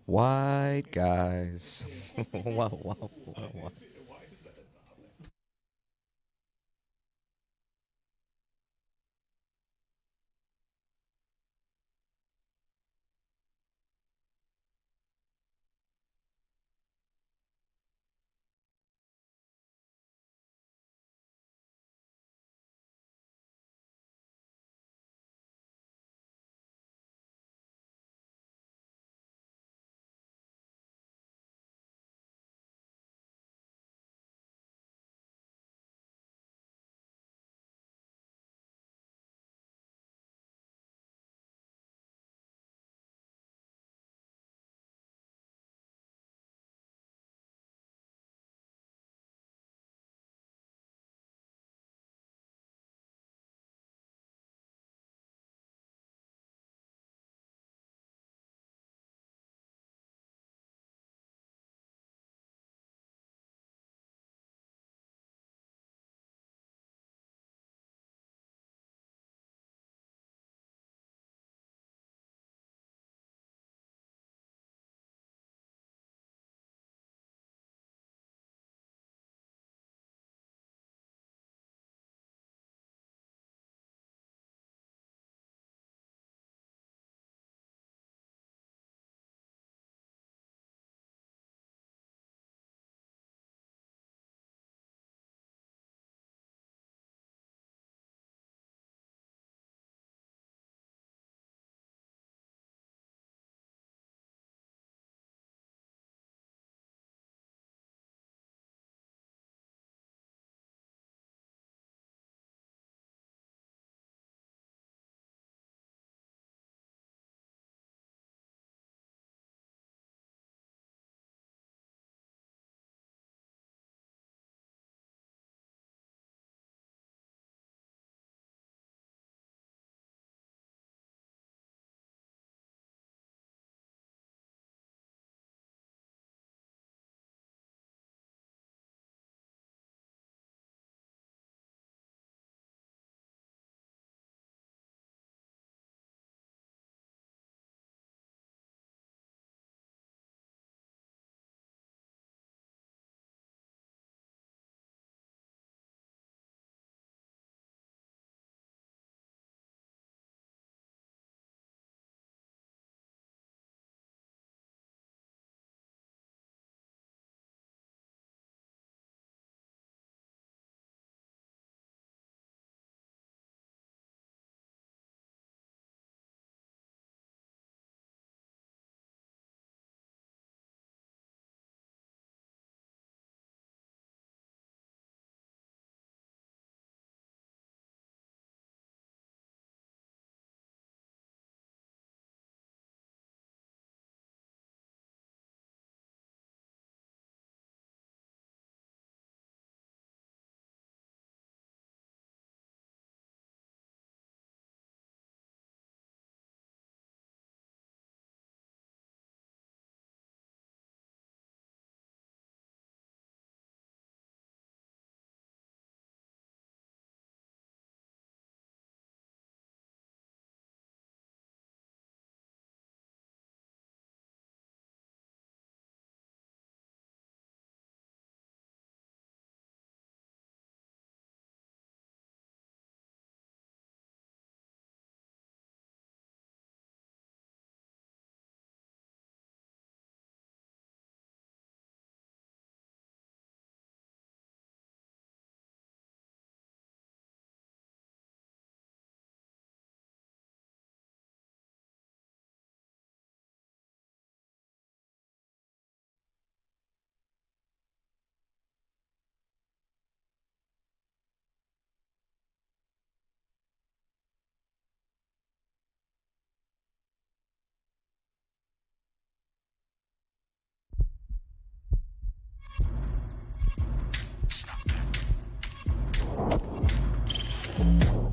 White guys. Wow, wow, wow, wow.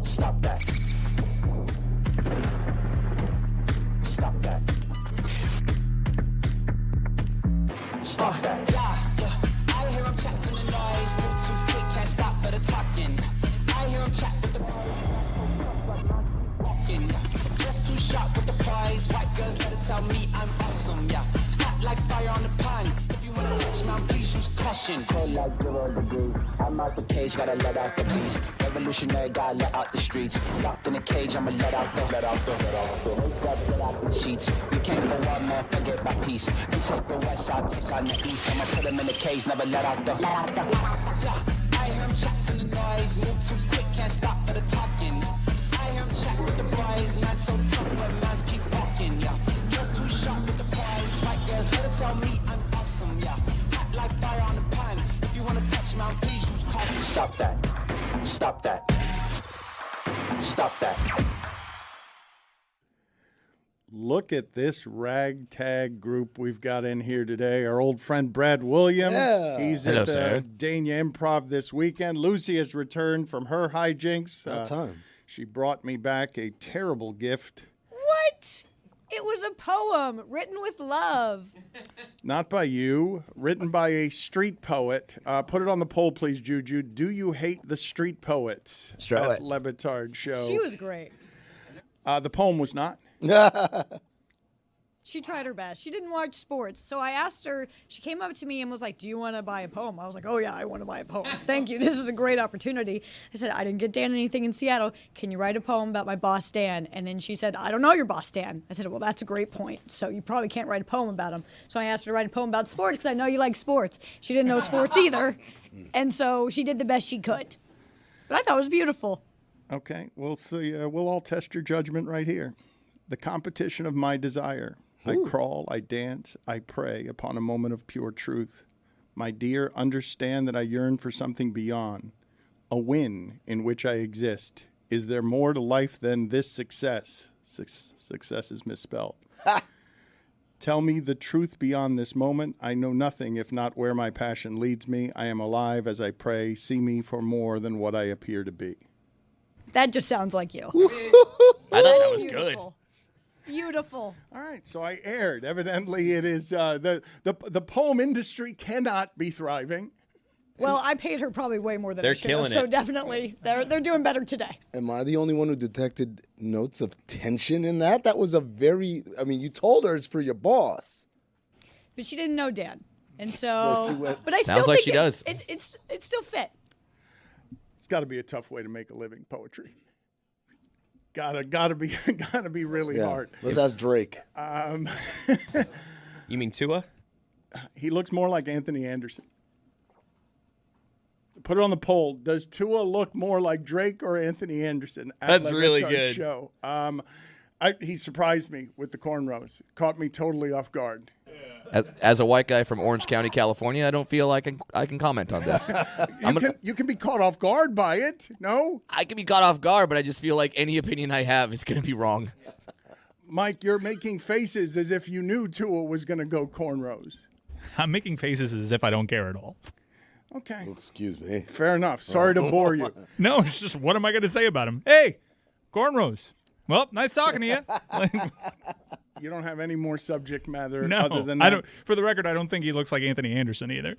Stop that. Stop that. Stop that. Yeah. I hear him chat from the noise. Move too quick, can't stop for the talking. I hear him chat with the walking. Just too sharp with the prize. White girls let it tell me I'm awesome, yeah. Hot like fire on the pond. If you wanna touch my please use caution. Cold like 0 degrees. I'm out the cage, gotta let out the beast. Revolutionary, gotta let out the streets. Locked in a cage, I'ma let out the sheets. We came for one man, forget my peace. You take the west, I'll take on the east. I'ma put him in the cage, never let out the. Yeah, I hear him chat to the noise. Move too quick, can't stop for the talking. I hear him chat with the boys. Not so tough, but mans keep walking. Yeah, just too sharp with the prize. Right there's better tell me I'm awesome. Yeah, hot like fire on the pan. If you wanna touch me, please use caution. Stop that. Stop that. Stop that. Look at this ragtag group we've got in here today. Our old friend Brad Williams. Yeah. He's Hello, at the sir. Dania Improv this weekend. Lucy has returned from her hijinks. About time. She brought me back a terrible gift. What? It was a poem written with love. Not by you, written by a street poet. Put it on the poll, please, Juju. Do you hate the street poets at Le Batard show? She was great. The poem was not. She tried her best. She didn't watch sports. So I asked her, she came up to me and was like, do you want to buy a poem? I was like, oh yeah, I want to buy a poem. Thank you. This is a great opportunity. I said, I didn't get Dan anything in Seattle. Can you write a poem about my boss, Dan? And then she said, I don't know your boss, Dan. I said, well, that's a great point. So you probably can't write a poem about him. So I asked her to write a poem about sports because I know you like sports. She didn't know sports either. And so she did the best she could. But I thought it was beautiful. Okay, we'll see. We'll all test your judgment right here. The competition of my desire. I crawl, I dance, I pray upon a moment of pure truth. My dear, understand that I yearn for something beyond. A win in which I exist. Is there more to life than this success? Success is misspelled. Tell me the truth beyond this moment. I know nothing if not where my passion leads me. I am alive as I pray. See me for more than what I appear to be. That just sounds like you. I thought that was good. Beautiful. Beautiful. All right, so I aired. Evidently, it is the poem industry cannot be thriving. Well, I paid her probably way more than They're I should killing have, so it. definitely they're doing better today. Am I the only one who detected notes of tension in that? That was a very, I mean, you told her it's for your boss. But she didn't know Dan, and So so. she went- But I Sounds still like think she does. It still fit. It's got to be a tough way to make a living, poetry. Gotta be really hard. Let's ask Drake. You mean Tua? He looks more like Anthony Anderson. Put it on the poll. Does Tua look more like Drake or Anthony Anderson? At That's Le really Batard good. Show. He surprised me with the cornrows. Caught me totally off guard. As a white guy from Orange County, California, I don't feel like I can comment on this. You can be caught off guard by it. No, I can be caught off guard, but I just feel like any opinion I have is going to be wrong. Mike, you're making faces as if you knew Tua was going to go cornrows. I'm making faces as if I don't care at all. Okay, Excuse me. fair enough. Sorry to bore you. No, it's just what am I going to say about him? Hey, cornrows. Well, nice talking to you. You don't have any more subject matter No, other than that. I don't. For the record, I don't think he looks like Anthony Anderson either.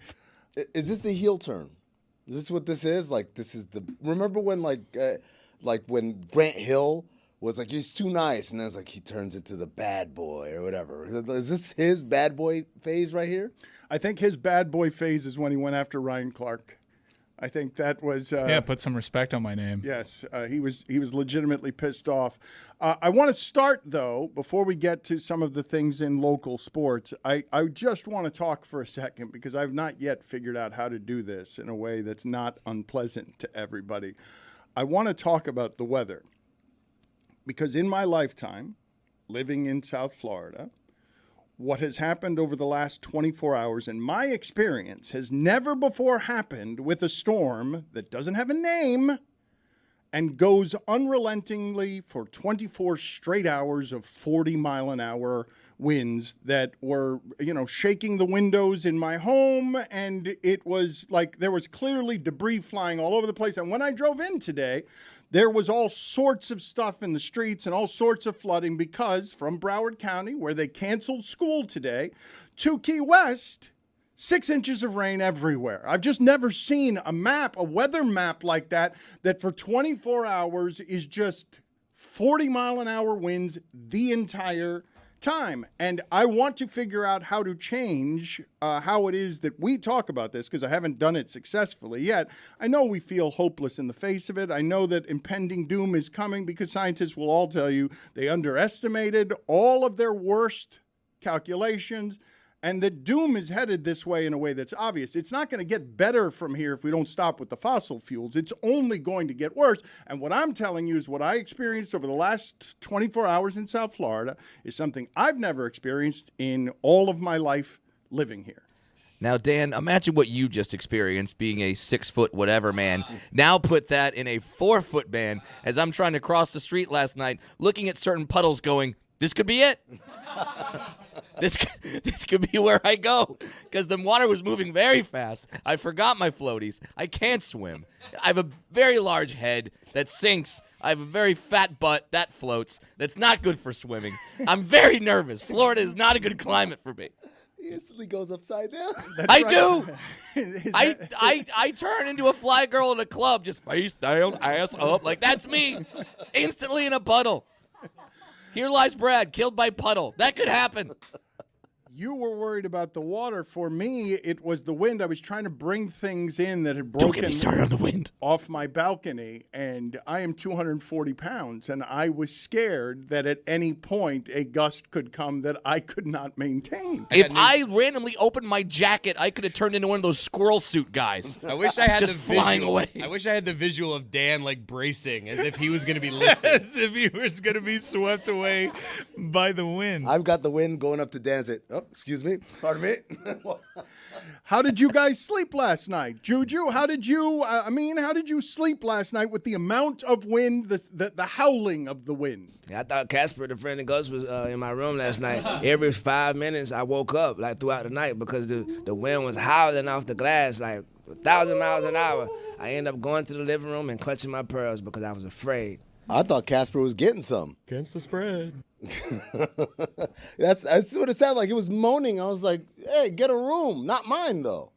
Is this the heel turn? Is this what this is? Like, this is the. Remember when, like when Grant Hill was like, he's too nice, and then it's like he turns into the bad boy or whatever. Is this his bad boy phase right here? I think his bad boy phase is when he went after Ryan Clark. I think that was Yeah, put some respect on my name. yes. He was legitimately pissed off. I want to start though before we get to some of the things in local sports. I just want to talk for a second because I've not yet figured out how to do this in a way that's not unpleasant to everybody. I want to talk about the weather because in my lifetime, living in South Florida, what has happened over the last 24 hours, in my experience, has never before happened with a storm that doesn't have a name and goes unrelentingly for 24 straight hours of 40-mile-an-hour winds that were, shaking the windows in my home. And it was like there was clearly debris flying all over the place. And when I drove in today, there was all sorts of stuff in the streets and all sorts of flooding because from Broward County, where they canceled school today, to Key West, 6 inches of rain everywhere. I've just never seen a weather map like that for 24 hours is just 40-mile-an-hour winds the entire time. And I want to figure out how to change how it is that we talk about this, because I haven't done it successfully yet. I know we feel hopeless in the face of it. I know that impending doom is coming because scientists will all tell you they underestimated all of their worst calculations, and that doom is headed this way in a way that's obvious. It's not going to get better from here if we don't stop with the fossil fuels. It's only going to get worse. And what I'm telling you is what I experienced over the last 24 hours in South Florida is something I've never experienced in all of my life living here. Now, Dan, imagine what you just experienced being a 6-foot whatever man. Now put that in a 4-foot man as I'm trying to cross the street last night, looking at certain puddles going, this could be it. This could be where I go, because the water was moving very fast. I forgot my floaties. I can't swim. I have a very large head that sinks. I have a very fat butt that floats. That's not good for swimming. I'm very nervous. Florida is not a good climate for me. He instantly goes upside down. I do. I turn into a fly girl in a club, just face down, ass up. Like, that's me. Instantly in a puddle. Here lies Brad, killed by puddle. That could happen. You were worried about the water. For me, it was the wind. I was trying to bring things in that had broken Don't get me started on the wind. off my balcony, and I am 240 pounds, and I was scared that at any point a gust could come that I could not maintain. If I randomly opened my jacket, I could have turned into one of those squirrel suit guys. I wish I had Just the flying visual. away. I wish I had the visual of Dan like bracing as if he was going to be lifted. As if he was going to be swept away by the wind. I've got the wind going up to Dan and say, oh, excuse me, pardon me. How did you guys sleep last night? Juju, how did you, how did you sleep last night with the amount of wind, the howling of the wind? I thought Casper, the friend of Gus, was in my room last night. Every 5 minutes, I woke up like throughout the night because the wind was howling off the glass like 1,000 miles an hour. I ended up going to the living room and clutching my pearls because I was afraid. I thought Casper was getting some. Against the spread. That's what it sounded like. It was moaning. I was like, hey, get a room. Not mine, though.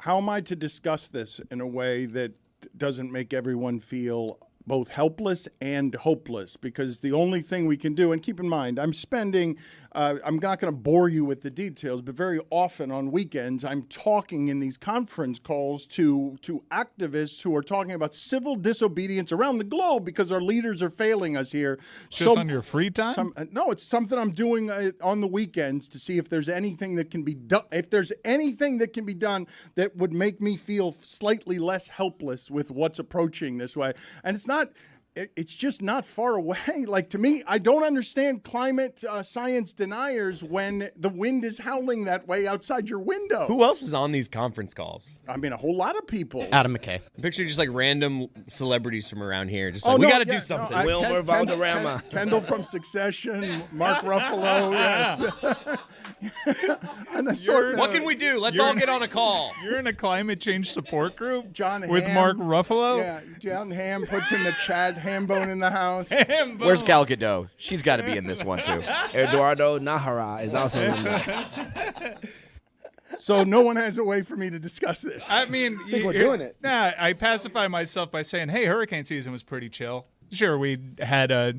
How am I to discuss this in a way that doesn't make everyone feel both helpless and hopeless? Because the only thing we can do, and keep in mind, I'm spending, I'm not going to bore you with the details, but very often on weekends, I'm talking in these conference calls to activists who are talking about civil disobedience around the globe because our leaders are failing us here. Just on your free time? No, it's something I'm doing on the weekends to see if there's anything that can be done. If there's anything that can be done that would make me feel slightly less helpless with what's approaching this way. And it's just not far away. Like, to me, I don't understand climate science deniers when the wind is howling that way outside your window. Who else is on these conference calls? I mean, a whole lot of people. Adam McKay. Picture just like random celebrities from around here. Just Oh, like, we no, got to yeah, do something. no, Wilmer Valderrama. Kendall from Succession, Mark Ruffalo. Yes. And What can we do? Let's all get on a call. You're in a climate change support group John with Hamm. Mark Ruffalo? Yeah, John Hamm puts in the Chad Hambone in the house. Where's Gal Gadot? She's got to be in this one, too. Eduardo Nahara is also in there. So no one has a way for me to discuss this. I mean, think we're doing it. Nah, I pacify myself by saying, hey, hurricane season was pretty chill. Sure, we had a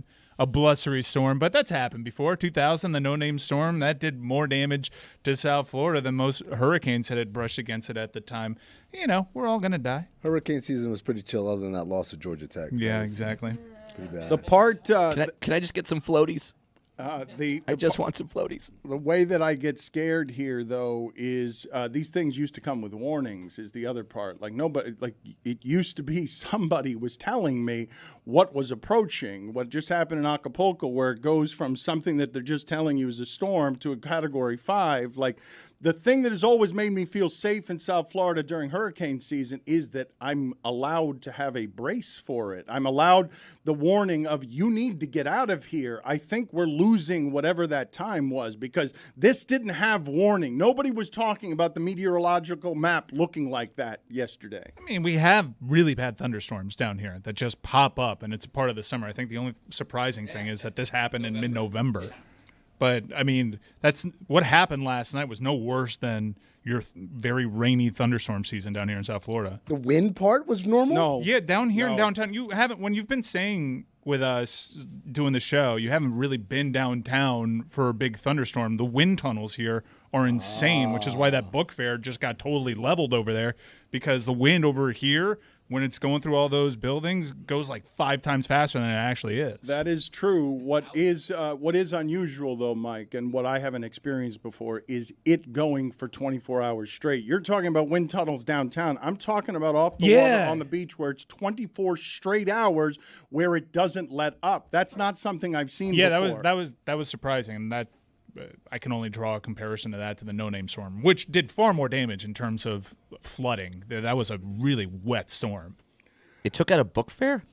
blustery storm, but that's happened before. 2000, the no-name storm, that did more damage to South Florida than most hurricanes had brushed against it at the time. You know, we're all going to die. Hurricane season was pretty chill other than that loss of Georgia Tech. Yeah, exactly. Pretty bad. The part, Can I just get some floaties? I I just want some floaties. The way that I get scared here, though, is these things used to come with warnings. Is the other part. Like, nobody, like, it used to be somebody was telling me what was approaching. What just happened in Acapulco, where it goes from something that they're just telling you is a storm to a Category 5. Like, the thing that has always made me feel safe in South Florida during hurricane season is that I'm allowed to have a brace for it. I'm allowed the warning of, you need to get out of here. I think we're losing whatever that time was, because this didn't have warning. Nobody was talking about the meteorological map looking like that yesterday. I mean, we have really bad thunderstorms down here that just pop up, and it's part of the summer. I think the only surprising thing is that this happened in mid-November. But, I mean, that's what happened last night was no worse than your very rainy thunderstorm season down here in South Florida. The wind part was normal? No. Yeah, down here in No. downtown, you haven't, when you've been saying with us doing the show, you haven't really been downtown for a big thunderstorm. The wind tunnels here are insane, which is why that book fair just got totally leveled over there, because the wind over here, when it's going through all those buildings, goes like 5 times faster than it actually is. That is true. What is unusual, though, Mike, and what I haven't experienced before, is it going for 24 hours straight. You're talking about wind tunnels downtown. I'm talking about off the water on the beach where it's 24 straight hours where it doesn't let up. That's not something I've seen before. that was surprising, and that I can only draw a comparison to that to the No Name Storm, which did far more damage in terms of flooding. That was a really wet storm. It took out a book fair?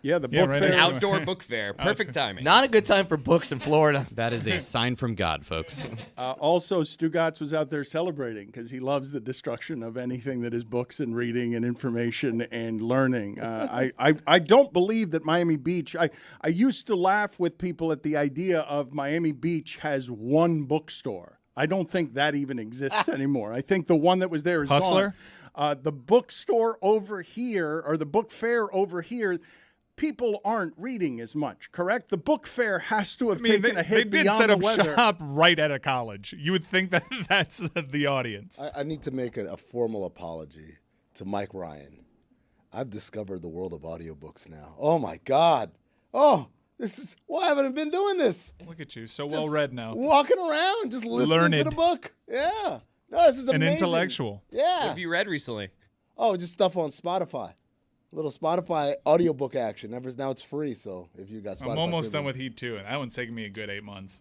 Yeah, the book fair. An outdoor book fair. Perfect timing. Not a good time for books in Florida. That is a sign from God, folks. Also, Stugotz was out there celebrating because he loves the destruction of anything that is books and reading and information and learning. I don't believe that Miami Beach, I used to laugh with people at the idea of Miami Beach has one bookstore. I don't think that even exists anymore. I think the one that was there is Hustler? gone. The bookstore over here, or the book fair over here, people aren't reading as much, correct? The book fair has to have taken a hit they did beyond set the up weather. shop right at a college. You would think that that's the audience. I need to make a formal apology to Mike Ryan. I've discovered the world of audiobooks now. Oh, my God. Oh, why haven't I been doing this? Look at you, so well read now. Walking around, just listening to the book. Yeah. No, this is amazing. An intellectual. Yeah. What have you read recently? Oh, just stuff on Spotify. Little Spotify audiobook action. Now it's free, so if you got Spotify. I'm almost done with Heat 2, and that one's taking me a good 8 months.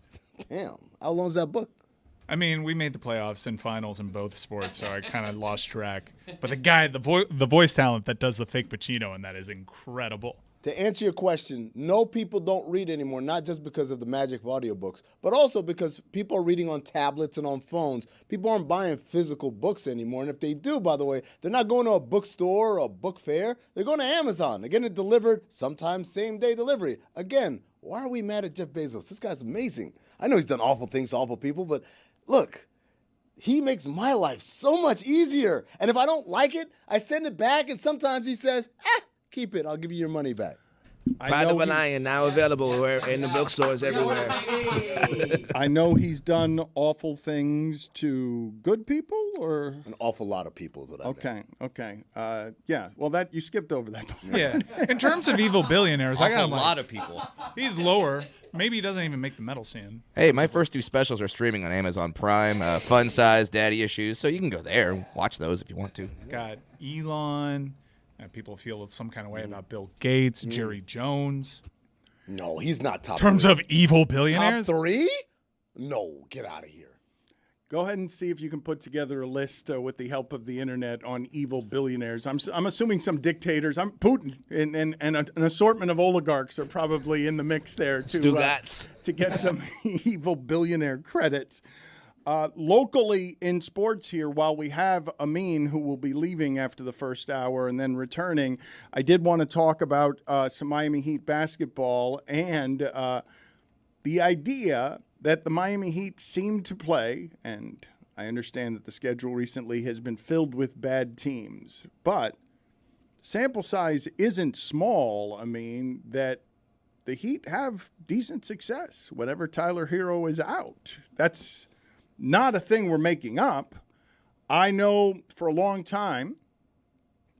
Damn. How long's that book? I mean, we made the playoffs and finals in both sports, so I kind of lost track. But the guy, the voice talent that does the fake Pacino, and that is incredible. To answer your question, no, people don't read anymore, not just because of the magic of audiobooks, but also because people are reading on tablets and on phones. People aren't buying physical books anymore. And if they do, by the way, they're not going to a bookstore or a book fair. They're going to Amazon. They're getting it delivered, sometimes same-day delivery. Again, why are we mad at Jeff Bezos? This guy's amazing. I know he's done awful things to awful people, but look, he makes my life so much easier. And if I don't like it, I send it back, and sometimes he says, keep it. I'll give you your money back. Pride of a Lion now available in the bookstores everywhere. I know he's done awful things to good people, or an awful lot of people is what I meant. Okay. Yeah. Well, that you skipped over that part. Yeah. In terms of evil billionaires, I got a lot of people. He's lower. Maybe he doesn't even make the metal scene. Hey, my first 2 specials are streaming on Amazon Prime. Fun Size, Daddy Issues. So you can go there and watch those if you want to. Got Elon. People feel some kind of way about Bill Gates, Jerry Jones. No, he's not top In terms 3. of evil billionaires? Top 3? No, get out of here. Go ahead and see if you can put together a list with the help of the internet on evil billionaires. I'm assuming some dictators. Putin and an assortment of oligarchs are probably in the mix there Stugotz. To get some evil billionaire credits. Locally in sports here, while we have Amin, who will be leaving after the first hour and then returning, I did want to talk about some Miami Heat basketball and the idea that the Miami Heat seem to play, and I understand that the schedule recently has been filled with bad teams, but sample size isn't small. I mean, that the Heat have decent success whenever Tyler Hero is out. That's not a thing we're making up. I know for a long time,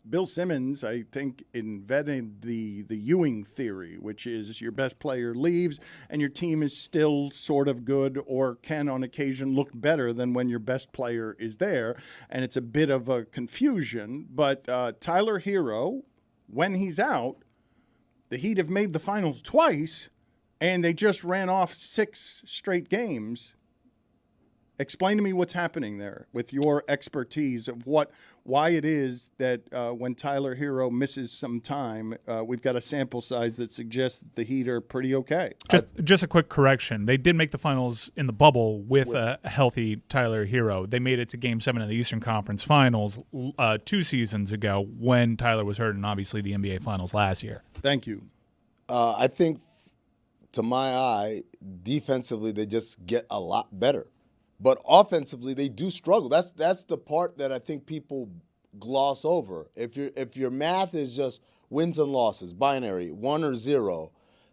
Bill Simmons, I think, invented the Ewing theory, which is your best player leaves and your team is still sort of good or can on occasion look better than when your best player is there. And it's a bit of a confusion. But Tyler Hero, when he's out, the Heat have made the finals twice, and they just ran off 6 straight games. Explain to me what's happening there with your expertise of why it is that when Tyler Hero misses some time, we've got a sample size that suggests that the Heat are pretty okay. Just a quick correction. They did make the finals in the bubble with a healthy Tyler Hero. They made it to Game 7 of the Eastern Conference Finals 2 seasons ago when Tyler was hurt, and obviously the NBA Finals last year. Thank you. I think, to my eye, defensively they just get a lot better. But offensively, they do struggle. That's the part that I think people gloss over. If your math is just wins and losses, binary, 1 or 0,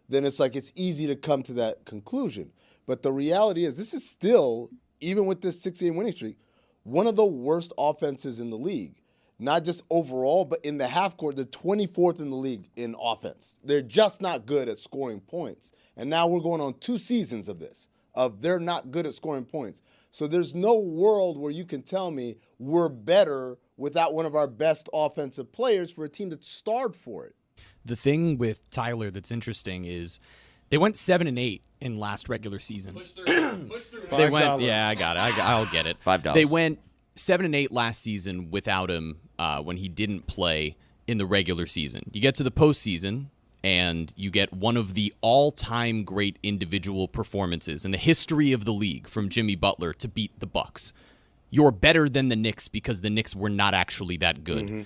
then it's like it's easy to come to that conclusion. But the reality is this is still, even with this 6-game winning streak, one of the worst offenses in the league. Not just overall, but in the half court, they're 24th in the league in offense. They're just not good at scoring points. And now we're going on 2 seasons of this, of they're not good at scoring points. So there's no world where you can tell me we're better without one of our best offensive players for a team that's starved for it. The thing with Tyler that's interesting is they went 7-8 in last regular season. Push through. They went, yeah, I got it. I'll get it. $5. They went 7-8 last season without him when he didn't play in the regular season. You get to the postseason, and you get one of the all-time great individual performances in the history of the league from Jimmy Butler to beat the Bucks. You're better than the Knicks because the Knicks were not actually that good. Mm-hmm.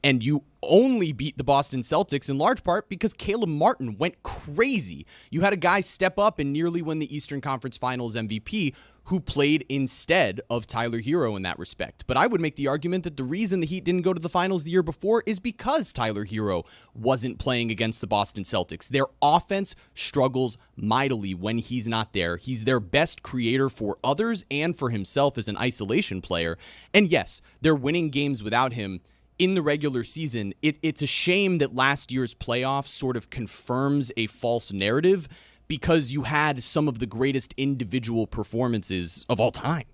And you only beat the Boston Celtics in large part because Caleb Martin went crazy. You had a guy step up and nearly win the Eastern Conference Finals MVP who played instead of Tyler Hero in that respect. But I would make the argument that the reason the Heat didn't go to the finals the year before is because Tyler Hero wasn't playing against the Boston Celtics. Their offense struggles mightily when he's not there. He's their best creator for others and for himself as an isolation player. And yes, they're winning games without him in the regular season. It's a shame that last year's playoffs sort of confirms a false narrative because you had some of the greatest individual performances of all time.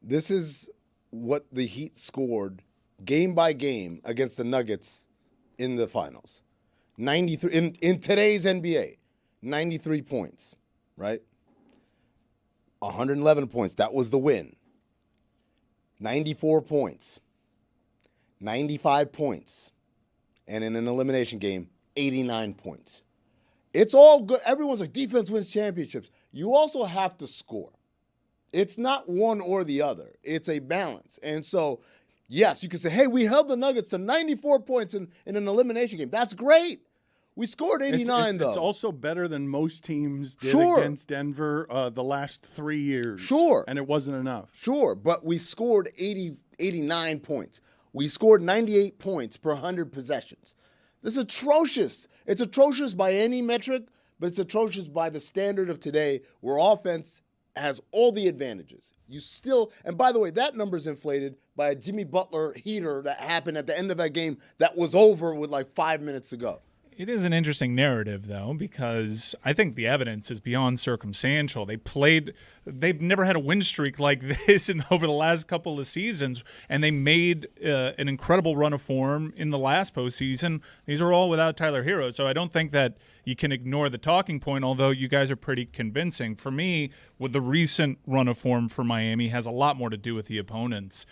This is what the Heat scored game by game against the Nuggets in the finals. 93 in today's NBA, 93 points, right? 111 points, that was the win. 94 points. 95 points. And in an elimination game, 89 points. It's all good. Everyone's like, defense wins championships. You also have to score. It's not one or the other. It's a balance. And so, yes, you can say, hey, we held the Nuggets to 94 points in an elimination game. That's great. We scored 89, though. It's also better than most teams did against Denver the last 3 years. Sure. And it wasn't enough. Sure, but we scored 89 points. We scored 98 points per 100 possessions. This is atrocious. It's atrocious by any metric, but it's atrocious by the standard of today where offense has all the advantages. You still, and by the way, that number's inflated by a Jimmy Butler heater that happened at the end of that game that was over with like 5 minutes to go. It is an interesting narrative, though, because I think the evidence is beyond circumstantial. They've never had a win streak like this over the last couple of seasons, and they made an incredible run of form in the last postseason. These are all without Tyler Hero, so I don't think that you can ignore the talking point, although you guys are pretty convincing. For me, with the recent run of form for Miami has a lot more to do with the opponents.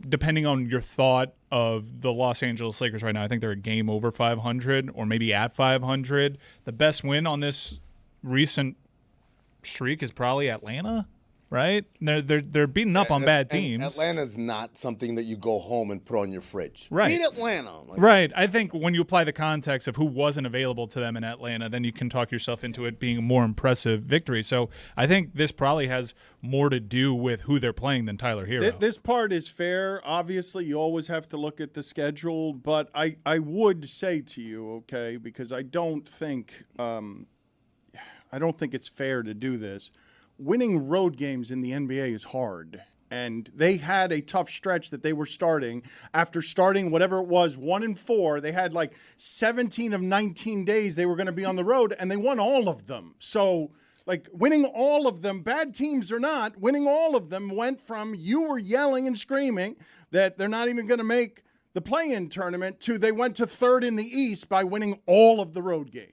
Depending on your thought of the Los Angeles Lakers right now, I think they're a game over 500 or maybe at 500. The best win on this recent streak is probably Atlanta, right? They're beating up on bad teams. Atlanta's not something that you go home and put on your fridge. Right. Beat Atlanta. Right. I think when you apply the context of who wasn't available to them in Atlanta, then you can talk yourself into it being a more impressive victory. So I think this probably has more to do with who they're playing than Tyler Hero. This part is fair. Obviously, you always have to look at the schedule, but I would say to you, okay, because I don't think it's fair to do this. Winning road games in the NBA is hard, and they had a tough stretch that they were starting. After starting whatever it was, 1-4, they had like 17 of 19 days they were going to be on the road, and they won all of them. So, like, winning all of them, bad teams or not, winning all of them went from you were yelling and screaming that they're not even going to make the play-in tournament to they went to third in the East by winning all of the road games.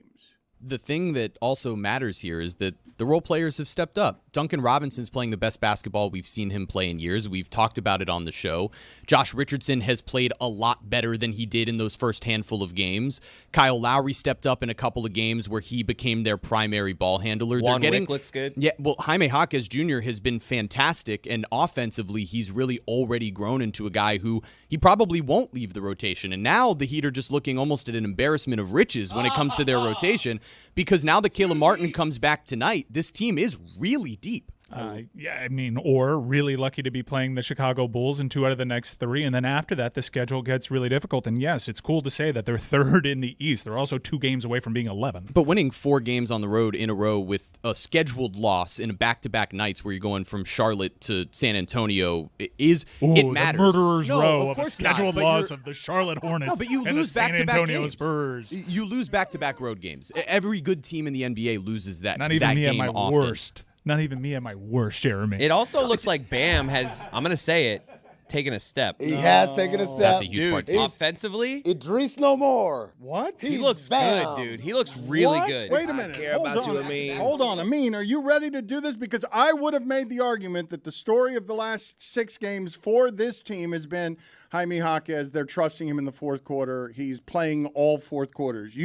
The thing that also matters here is that the role players have stepped up. Duncan Robinson's playing the best basketball we've seen him play in years. We've talked about it on the show. Josh Richardson has played a lot better than he did in those first handful of games. Kyle Lowry stepped up in a couple of games where he became their primary ball handler. Juan Wick looks good. Yeah, well, Jaime Jaquez Jr. has been fantastic, and offensively, he's really already grown into a guy who he probably won't leave the rotation. And now the Heat are just looking almost at an embarrassment of riches when it comes to their rotation, because now that Caleb Martin comes back tonight, this team is really deep. Yeah, I mean, or really lucky to be playing the Chicago Bulls in 2 out of the next 3, and then after that, the schedule gets really difficult. And yes, it's cool to say that they're 3rd in the East. They're also 2 games away from being 11. But winning 4 games on the road in a row with a scheduled loss in back-to-back nights where you're going from Charlotte to San Antonio it matters. The murderer's row of a course not, scheduled but loss of the Charlotte Hornets No, but you and lose the San back-to-back Antonio games. Spurs. You lose back-to-back road games. Every good team in the NBA loses that. Not even that me at game my often. worst. Not even me at my worst, Jeremy. It also looks like Bam has, I'm going to say it, taken a step. He has taken a step. That's a huge Dude, part. Too. offensively, Idris no more. What? he looks good, dude. He looks really What? good. Wait a minute. care Hold about on. you, Amin. Hold on, Amin. Are you ready to do this? Because I would have made the argument that the story of the last 6 games for this team has been Jaime Jaquez. They're trusting him in the 4th quarter. He's playing all 4th quarters.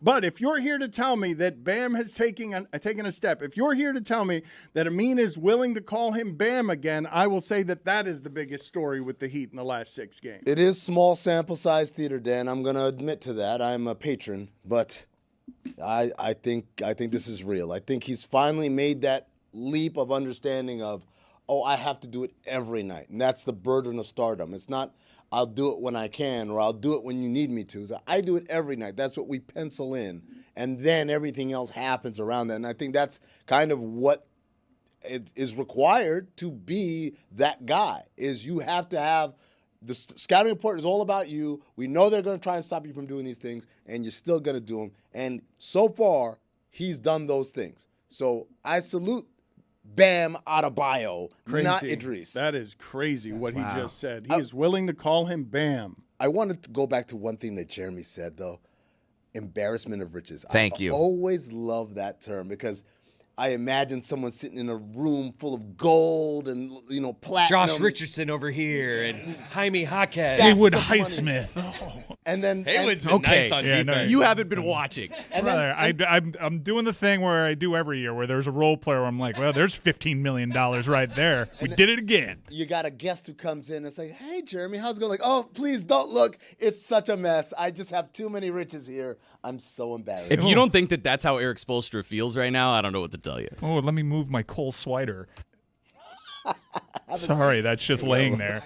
But if you're here to tell me that Bam has taken a step, if you're here to tell me that Amin is willing to call him Bam again, I will say that is the biggest story with the Heat in the last 6 games. It is small sample size theater, Dan. I'm going to admit to that. I'm a patron, but I think this is real. I think he's finally made that leap of understanding of, I have to do it every night. And that's the burden of stardom. It's not I'll do it when I can or I'll do it when you need me to. So I do it every night. That's what we pencil in. And then everything else happens around that. And I think that's kind of what it is required to be that guy, is you have to have the scouting report is all about you. We know they're going to try and stop you from doing these things, and you're still going to do them. And so far, he's done those things. So I salute Bam Adebayo, not Idris. That is crazy what he just said. He is willing to call him Bam. I wanted to go back to one thing that Jeremy said, though. Embarrassment of riches. Thank you. I always love that term because I imagine someone sitting in a room full of gold and, platinum. Josh Richardson over here and Jaime Jaquez. Haywood Highsmith. And then Haywood's been nice on defense. No, You haven't been watching. I'm doing the thing where I do every year where there's a role player where I'm like, well, there's $15 million right there. We did it again. You got a guest who comes in and say, hey, Jeremy, how's it going? Like, oh, please don't look. It's such a mess. I just have too many riches here. I'm so embarrassed. If you don't think that that's how Eric Spoelstra feels right now, I don't know what to tell you. Oh, let me move my Cole Swider. Sorry, that's just laying there.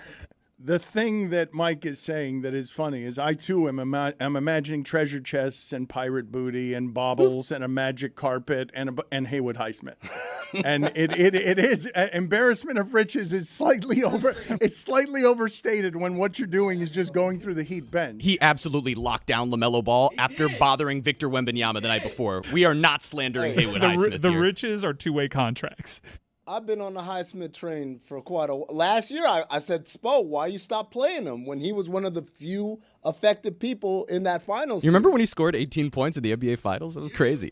The thing that Mike is saying that is funny is I, too, am imagining treasure chests and pirate booty and baubles and a magic carpet and Haywood Highsmith. And it is embarrassment of riches is slightly overstated when what you're doing is just going through the Heat bench. He absolutely locked down LaMelo Ball after bothering Victor Wembanyama the night before. We are not slandering Haywood Highsmith The here. riches are 2-way contracts. I've been on the Highsmith train for quite a while. Last year, I said, Spo, why you stop playing him when he was one of the few effective people in that finals? You remember when he scored 18 points in the NBA Finals? That was crazy.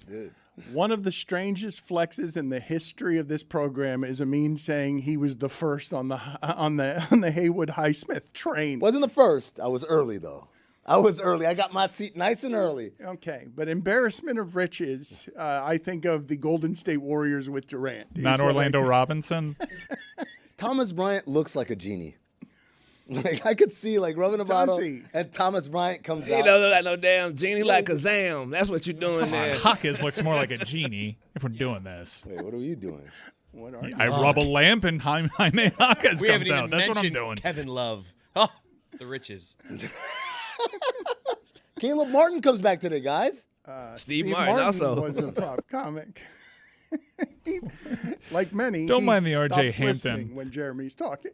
One of the strangest flexes in the history of this program is Amin saying he was the first on the Haywood Highsmith train. Wasn't the first. I was early, though. I got my seat nice and early. Okay, but embarrassment of riches, I think of the Golden State Warriors with Durant. Not Orlando Robinson. Thomas Bryant looks like a genie. Like I could see rubbing a bottle, and Thomas Bryant comes out. He don't look like no damn genie, like Kazam. That's what you're doing there. Hawkins looks more like a genie if we're doing this. Wait, what are you doing? What are you? I rub a lamp and Jaime Hawkins We haven't comes even out. That's what I'm mentioned doing. Kevin Love. Oh, the riches. Caleb Martin comes back today, guys. Steve Martin also. was a prop comic. Like many, Don't he mind the R.J. stops Hampton. listening when Jeremy's talking.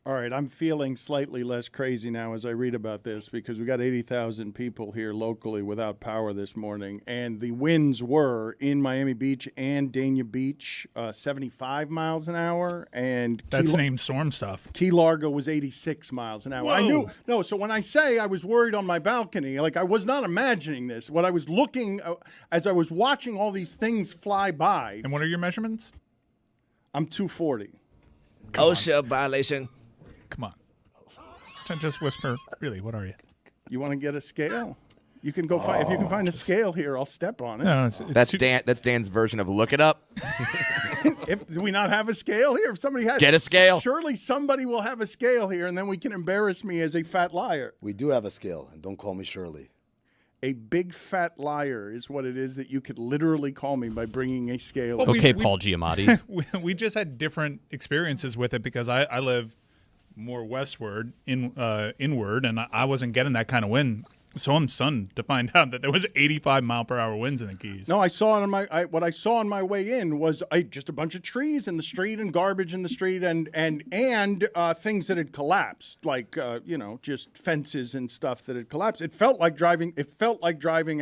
All right, I'm feeling slightly less crazy now as I read about this because we got 80,000 people here locally without power this morning, and the winds were in Miami Beach and Dania Beach 75 miles an hour, and That's named storm stuff. Key Largo was 86 miles an hour. Whoa. I knew so when I say I was worried on my balcony, like I was not imagining this. What I was looking as I was watching all these things fly by. And what are your measurements? I'm 240. OSHA violation. Come on. Just whisper. Really, what are you? You want to get a scale? You can go find if you can find a scale here. I'll step on it. No, That's Dan's version of look it up. Do we not have a scale here? If somebody has, Get a scale. Surely somebody will have a scale here, and then we can embarrass me as a fat liar. We do have a scale, and don't call me Shirley. A big fat liar is what it is that you could literally call me by bringing a scale. Well, Okay, Paul Giamatti. we just had different experiences with it because I live more westward, inward, and I wasn't getting that kind of wind. So I'm stunned to find out that there was 85-mile-per-hour winds in the Keys. No, I saw on what I saw on my way in was just a bunch of trees in the street and garbage in the street and things that had collapsed, like just fences and stuff that had collapsed. It felt like driving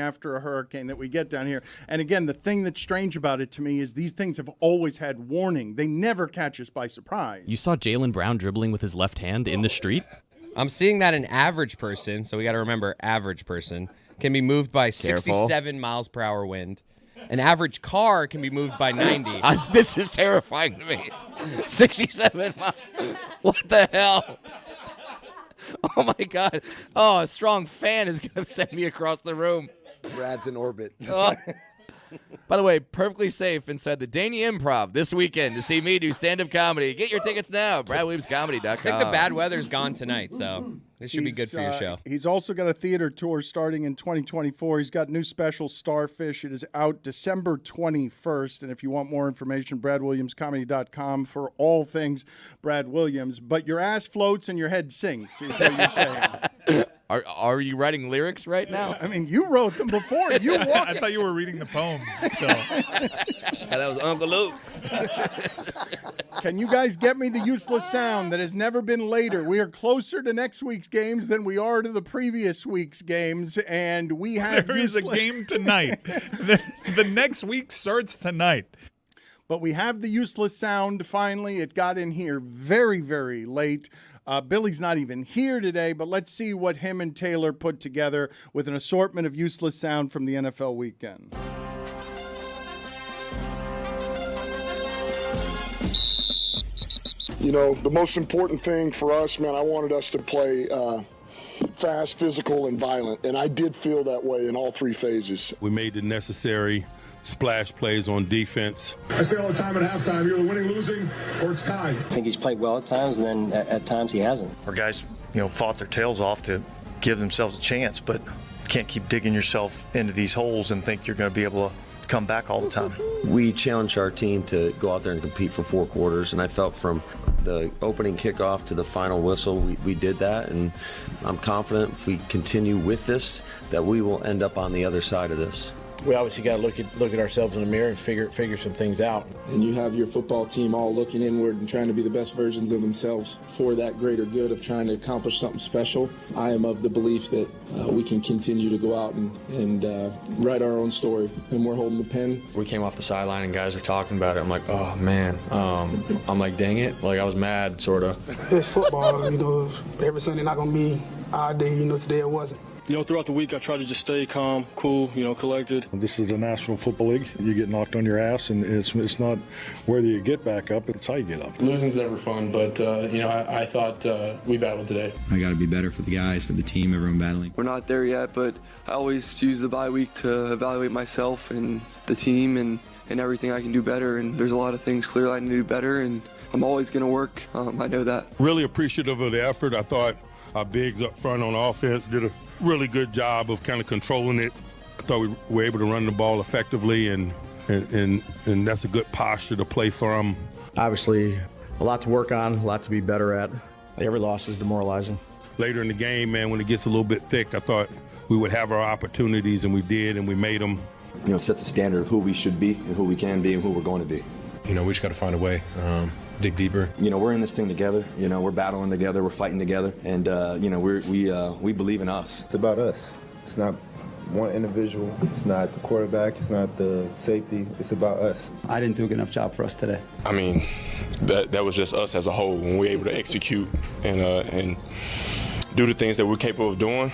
after a hurricane that we get down here. And again, the thing that's strange about it to me is these things have always had warning. They never catch us by surprise. You saw Jaylen Brown dribbling with his left hand in the street? I'm seeing that an average person, so we got to remember average person, can be moved by 67 miles per hour wind. An average car can be moved by 90. This is terrifying to me. 67 miles. What the hell? Oh, my God. Oh, a strong fan is going to send me across the room. Brad's in orbit. Oh. By the way, perfectly safe inside the Dania Improv this weekend to see me do stand-up comedy. Get your tickets now, BradWilliamsComedy.com. I think the bad weather's gone tonight, so this should be good for your show. He's also got a theater tour starting in 2024. He's got new special Starfish. It is out December 21st. And if you want more information, BradWilliamsComedy.com for all things Brad Williams. But your ass floats and your head sinks is what you're saying. Are you writing lyrics right now? I mean, you wrote them before. You walk. I thought you were reading the poem. So That was Uncle Luke. Can you guys get me the useless sound that has never been later? We are closer to next week's games than we are to the previous week's games, and we have there is a game tonight. The next week starts tonight. But we have the useless sound finally. It got in here very, very late. Billy's not even here today, but let's see what him and Taylor put together with an assortment of useless sound from the NFL weekend. You know, the most important thing for us, man, I wanted us to play fast, physical, and violent. And I did feel that way in all three phases. We made the necessary splash plays on defense. I say all the time at halftime, you're winning, losing, or it's tied. I think he's played well at times, and then at times he hasn't. Our guys, fought their tails off to give themselves a chance, but you can't keep digging yourself into these holes and think you're going to be able to come back all the time. We challenged our team to go out there and compete for 4 quarters, and I felt from the opening kickoff to the final whistle, we did that, and I'm confident if we continue with this, that we will end up on the other side of this. We obviously got to look at ourselves in the mirror and figure some things out. And you have your football team all looking inward and trying to be the best versions of themselves for that greater good of trying to accomplish something special. I am of the belief that we can continue to go out and write our own story, and we're holding the pen. We came off the sideline and guys were talking about it. I'm like, oh man, I'm like, dang it, like I was mad, sort of. It's football, every Sunday not gonna be our day. Today it wasn't. Throughout the week, I try to just stay calm, cool, collected. This is the National Football League. You get knocked on your ass, and it's not whether you get back up, it's how you get up. Losing's never fun, but, I thought we battled today. I got to be better for the guys, for the team, everyone battling. We're not there yet, but I always use the bye week to evaluate myself and the team and everything I can do better, and there's a lot of things clearly I need to do better, and I'm always going to work. I know that. Really appreciative of the effort. I thought our bigs up front on offense did a really good job of kind of controlling it. I thought we were able to run the ball effectively, and that's a good posture to play from. Obviously, a lot to work on, a lot to be better at. Every loss is demoralizing. Later in the game, man, when it gets a little bit thick, I thought we would have our opportunities, and we did, and we made them. Sets a standard of who we should be and who we can be and who we're going to be. we just got to find a way, dig deeper. We're in this thing together. We're battling together. We're fighting together. And, we believe in us. It's about us. It's not one individual. It's not the quarterback. It's not the safety. It's about us. I didn't do a good enough job for us today. I mean, that was just us as a whole. When we're able to execute and do the things that we're capable of doing,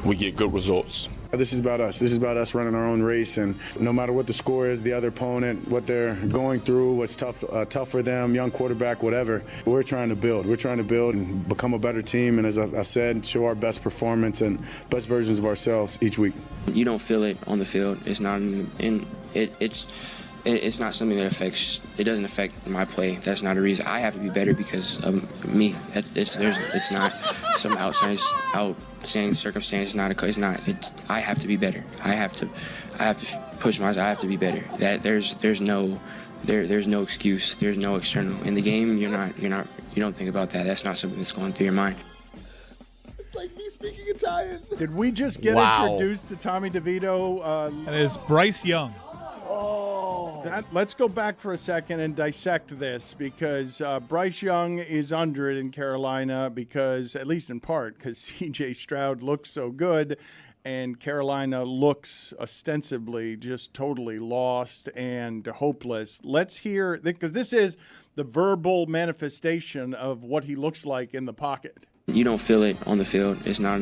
we get good results. This is about us. This is about us running our own race, and no matter what the score is, the other opponent, what they're going through, what's tough for them, young quarterback, whatever, we're trying to build. We're trying to build and become a better team, and as I said, show our best performance and best versions of ourselves each week. You don't feel it on the field. It's not it's not something that affects. It doesn't affect my play. That's not a reason. I have to be better because of me. It's not some outstanding circumstance. I have to be better. I have to push myself. I have to be better. There's no excuse. There's no external. In the game, you don't think about that. That's not something that's going through your mind. It's like me speaking Italian. Did we just get introduced to Tommy DeVito? That is Bryce Young. Let's go back for a second and dissect this, because Bryce Young is under it in Carolina because, at least in part, because C.J. Stroud looks so good and Carolina looks ostensibly just totally lost and hopeless. Let's hear, because this is the verbal manifestation of what he looks like in the pocket. You don't feel it on the field. It's not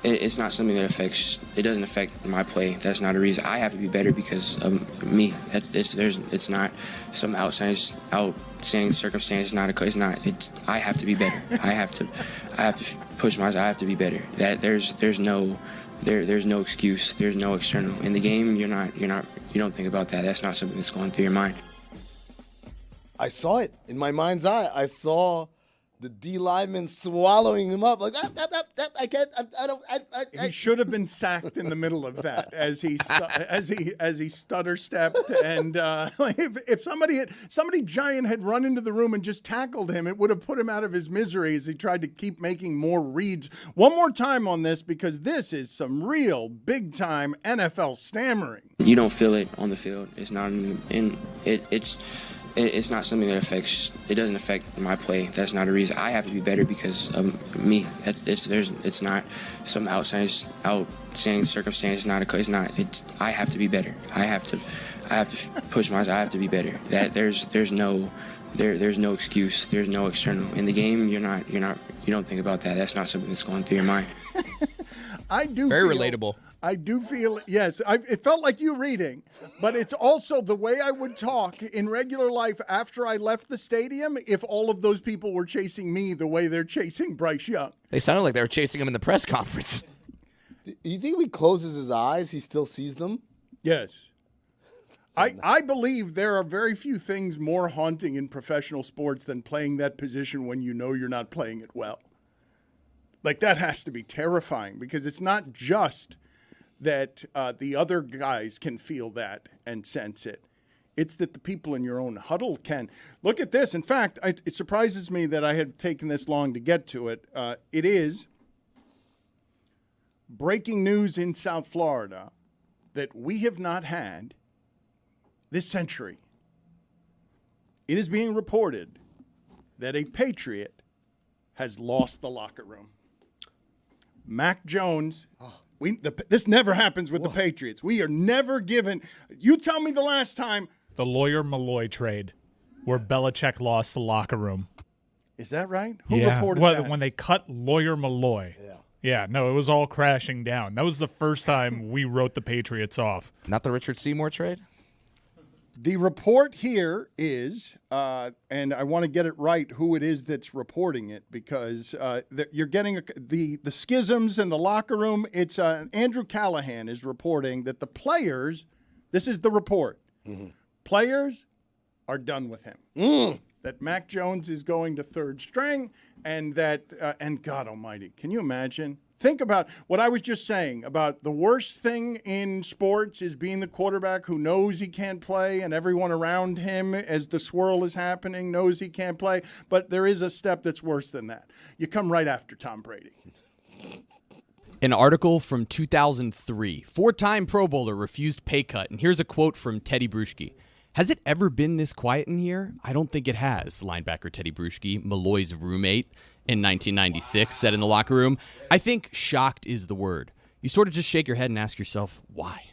It's not something that affects. It doesn't affect my play. That's not a reason. I have to be better because of me. It's not some outstanding circumstance. I have to be better. I have to push myself. I have to be better. There's no excuse. There's no external. In the game, you don't think about that. That's not something that's going through your mind. I saw it in my mind's eye. I saw the D lineman swallowing him up like I can't. He should have been sacked in the middle of that as he stutter stepped, and if somebody giant had run into the room and just tackled him, it would have put him out of his misery as he tried to keep making more reads. One more time on this, because this is some real big time NFL stammering. You don't feel it on the field. It's not It's not something that affects. It doesn't affect my play. That's not a reason. I have to be better because of me. It's not some outstanding circumstance. I have to be better. I have to push myself. I have to be better. There's no excuse. There's no external. In the game, you don't think about that. That's not something that's going through your mind. Very relatable. I do feel, yes, it felt like you reading, but it's also the way I would talk in regular life after I left the stadium if all of those people were chasing me the way they're chasing Bryce Young. They sounded like they were chasing him in the press conference. You think if he closes his eyes, he still sees them? Yes. I believe there are very few things more haunting in professional sports than playing that position when you know you're not playing it well. Like, that has to be terrifying, because it's not just that the other guys can feel that and sense it. It's that the people in your own huddle can. Look at this. In fact, it surprises me that I had taken this long to get to it. It is breaking news in South Florida that we have not had this century. It is being reported that a Patriot has lost the locker room. Mac Jones... This never happens with the Patriots. We are never given. You tell me the last time. The Lawyer Malloy trade, where Belichick lost the locker room. Is that right? Who reported that? When they cut Lawyer Malloy. Yeah, no, it was all crashing down. That was the first time we wrote the Patriots off. Not the Richard Seymour trade? The report here is, and I want to get it right, who it is that's reporting it, because you're getting the schisms in the locker room. It's Andrew Callahan is reporting that the players, this is the report, players are done with him. That Mac Jones is going to third string, and that, and God almighty, can you imagine? Think about what I was just saying about the worst thing in sports is being the quarterback who knows he can't play, and everyone around him, as the swirl is happening, knows he can't play. But there is a step that's worse than that. You come right after Tom Brady. An article from 2003. Four-time Pro Bowler refused pay cut. And here's a quote from Teddy Bruschi. Has it ever been this quiet in here? I don't think it has, linebacker Teddy Bruschi, Malloy's roommate in 1996, said in the locker room. I think shocked is the word. You sort of just shake your head and ask yourself, why?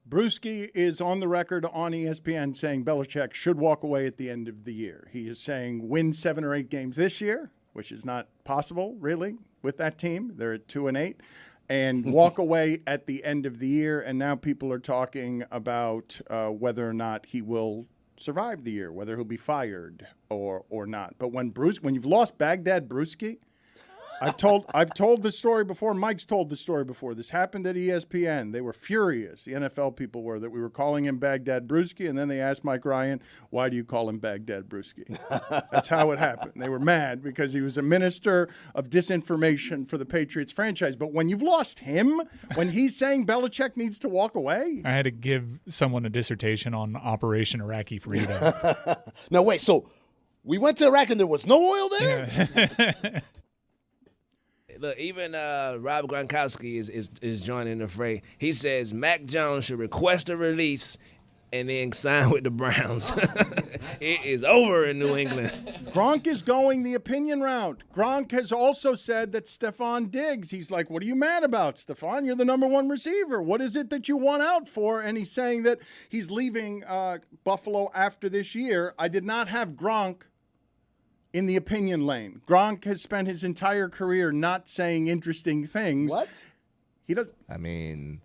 Bruschi is on the record on ESPN saying Belichick should walk away at the end of the year. He is saying win 7 or 8 games this year, which is not possible, really, with that team. They're at 2-8. And walk away at the end of the year. And now people are talking about whether or not he will survive the year, whether he'll be fired or not. But when you've lost Baghdad Bruschi, I've told the story before. Mike's told the story before. This happened at ESPN. They were furious. The NFL people were that we were calling him Baghdad Bruschi, and then they asked Mike Ryan, "Why do you call him Baghdad Bruschi?" That's how it happened. They were mad because he was a minister of disinformation for the Patriots franchise. But when you've lost him, when he's saying Belichick needs to walk away, I had to give someone a dissertation on Operation Iraqi Freedom. No, wait. So we went to Iraq and there was no oil there? Yeah. Look, even Rob Gronkowski is joining the fray. He says Mac Jones should request a release and then sign with the Browns. It is over in New England. Gronk is going the opinion route. Gronk has also said that Stephon Diggs, he's like, what are you mad about, Stephon? You're the number 1 receiver. What is it that you want out for? And he's saying that he's leaving Buffalo after this year. I did not have Gronk in the opinion lane. Gronk has spent his entire career not saying interesting things. What? He does. I mean,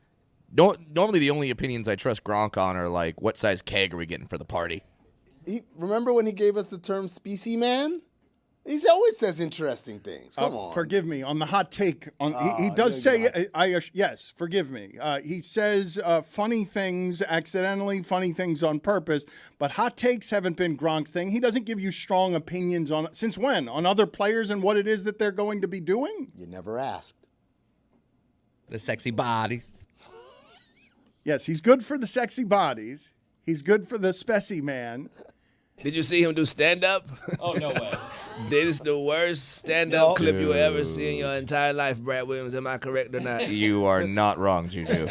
normally the only opinions I trust Gronk on are like, what size keg are we getting for the party? Remember when he gave us the term "specie man"? He always says interesting things. Come on. Forgive me on the hot take. He does say, yes, forgive me. He says funny things accidentally, funny things on purpose, but hot takes haven't been Gronk's thing. He doesn't give you strong opinions on, since when? On other players and what it is that they're going to be doing? You never asked. The sexy bodies. Yes, he's good for the sexy bodies. He's good for the specie man. Did you see him do stand-up? Oh, no way. This is the worst stand-up clip you will ever see in your entire life, Brad Williams. Am I correct or not? You are not wrong, Juju.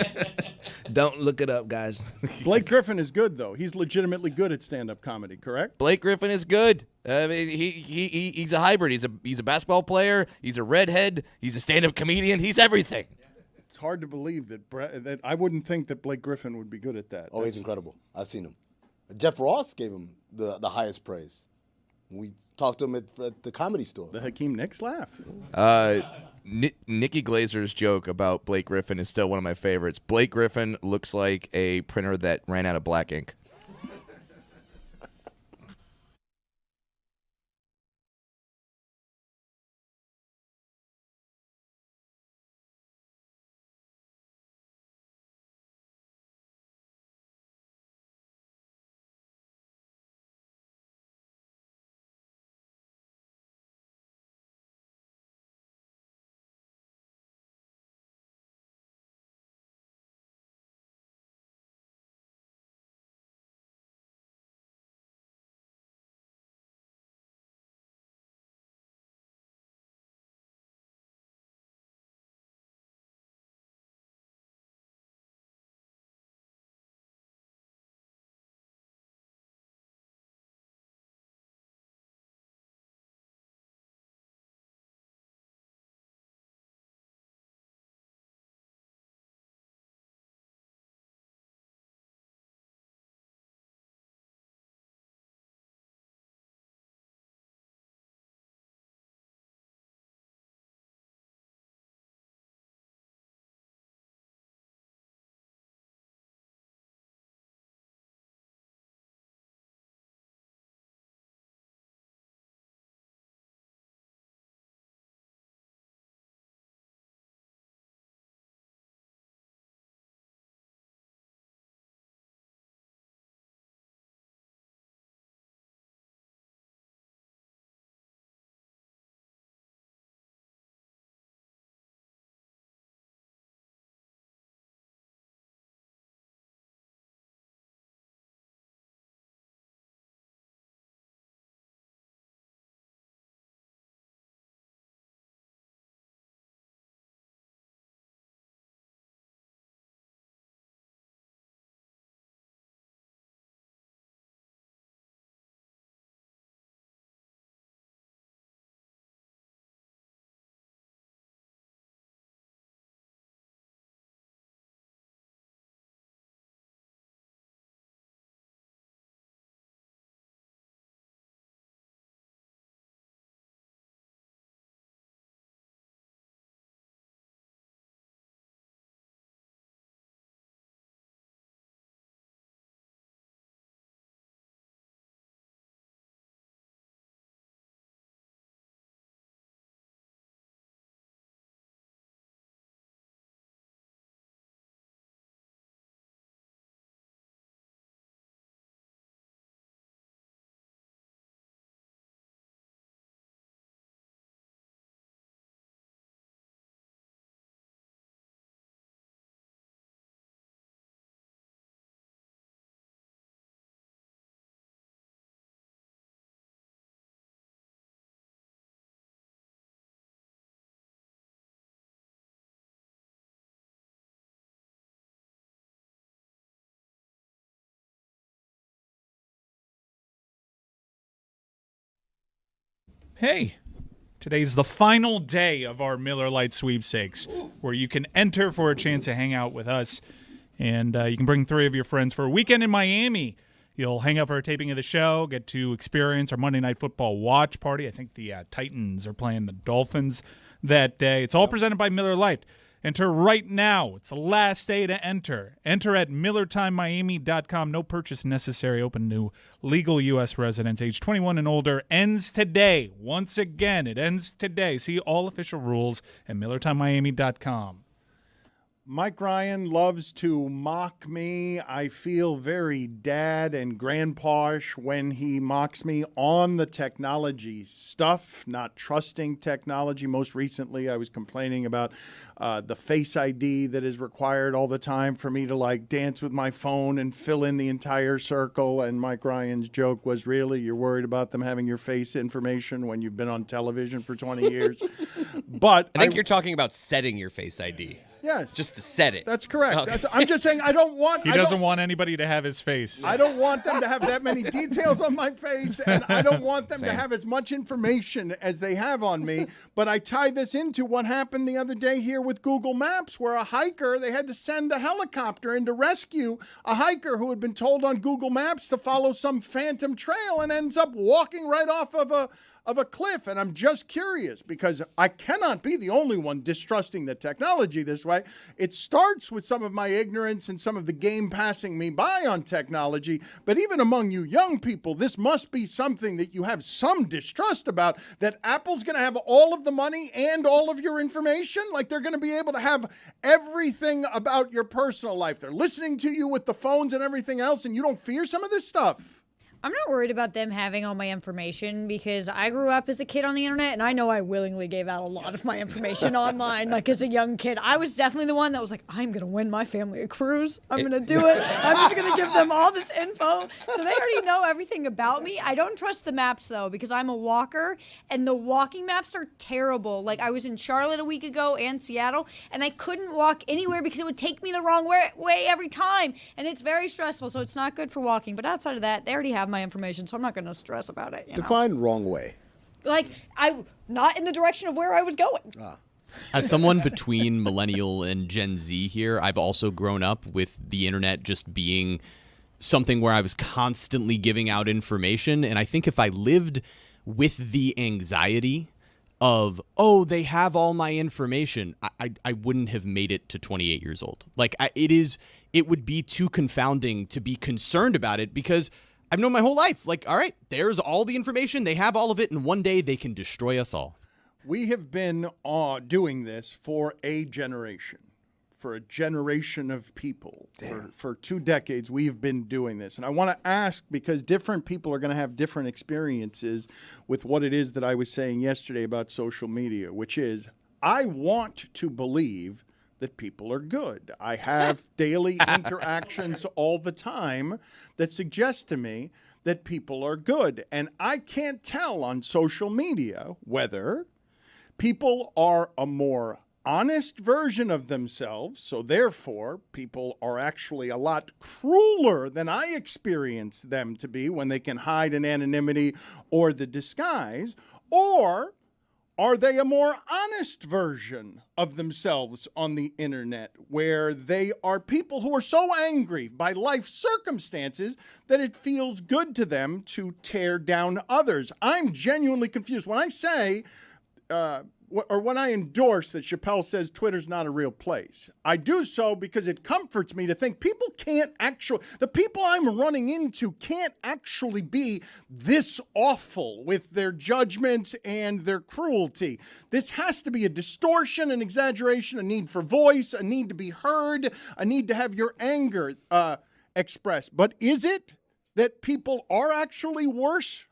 Don't look it up, guys. Blake Griffin is good, though. He's legitimately good at stand-up comedy, correct? Blake Griffin is good. I mean, he's a hybrid. He's a basketball player. He's a redhead. He's a stand-up comedian. He's everything. It's hard to believe that I wouldn't think that Blake Griffin would be good at that. Oh, he's incredible. I've seen him. Jeff Ross gave him the highest praise. We talked to him at the Comedy Store. The Hakeem Nicks laugh. Nikki Glazer's joke about Blake Griffin is still one of my favorites. Blake Griffin looks like a printer that ran out of black ink. Hey, today's the final day of our Miller Lite sweepstakes, where you can enter for a chance to hang out with us. And you can bring 3 of your friends for a weekend in Miami. You'll hang out for a taping of the show, get to experience our Monday Night Football watch party. I think the Titans are playing the Dolphins that day. It's all presented by Miller Lite. Enter right now. It's the last day to enter. Enter at MillerTimeMiami.com. No purchase necessary. Open to legal U.S. residents age 21 and older. Ends today. Once again, it ends today. See all official rules at MillerTimeMiami.com. Mike Ryan loves to mock me. I feel very dad and grandpa-ish when he mocks me on the technology stuff, not trusting technology. Most recently, I was complaining about the Face ID that is required all the time for me to like dance with my phone and fill in the entire circle. And Mike Ryan's joke was, really, you're worried about them having your face information when you've been on television for 20 years? But I think you're talking about setting your Face ID. Yes. Just to set it. That's correct. Okay. I'm just saying I don't want... He doesn't want anybody to have his face. I don't want them to have that many details on my face, and I don't want them to have as much information as they have on me. But I tie this into what happened the other day here with Google Maps, where a hiker, they had to send a helicopter in to rescue a hiker who had been told on Google Maps to follow some phantom trail and ends up walking right off of a cliff. And I'm just curious, because I cannot be the only one distrusting the technology this way. It starts with some of my ignorance and some of the game passing me by on technology. But even among you young people, this must be something that you have some distrust about, that Apple's going to have all of the money and all of your information. Like, they're going to be able to have everything about your personal life. They're listening to you with the phones and everything else, and you don't fear some of this stuff. I'm not worried about them having all my information, because I grew up as a kid on the internet, and I know I willingly gave out a lot of my information online. Like, as a young kid, I was definitely the one that was like, I'm going to win my family a cruise. I'm going to do it. I'm just going to give them all this info. So they already know everything about me. I don't trust the maps, though, because I'm a walker, and the walking maps are terrible. Like, I was in Charlotte a week ago and Seattle, and I couldn't walk anywhere because it would take me the wrong way every time. And it's very stressful, so it's not good for walking. But outside of that, they already have my information, so I'm not going to stress about it. Define wrong way. Like, I'm not in the direction of where I was going. As someone between millennial and Gen Z here, I've also grown up with the internet just being something where I was constantly giving out information. And I think if I lived with the anxiety of, oh, they have all my information, I wouldn't have made it to 28 years old. Like, it would be too confounding to be concerned about it, because I've known my whole life, like, all right, there's all the information. They have all of it, and one day they can destroy us all. We have been doing this for a generation of people. For 2 decades, we've been doing this. And I want to ask, because different people are going to have different experiences with what it is that I was saying yesterday about social media, which is, I want to believe that people are good. I have daily interactions all the time that suggest to me that people are good. And I can't tell on social media whether people are a more honest version of themselves, so therefore people are actually a lot crueler than I experience them to be when they can hide in anonymity or the disguise, or are they a more honest version of themselves on the internet, where they are people who are so angry by life circumstances that it feels good to them to tear down others? I'm genuinely confused. When I say, or when I endorse that Chappelle says Twitter's not a real place, I do so because it comforts me to think the people I'm running into can't actually be this awful with their judgments and their cruelty. This has to be a distortion, an exaggeration, a need for voice, a need to be heard, a need to have your anger expressed. But is it that people are actually worse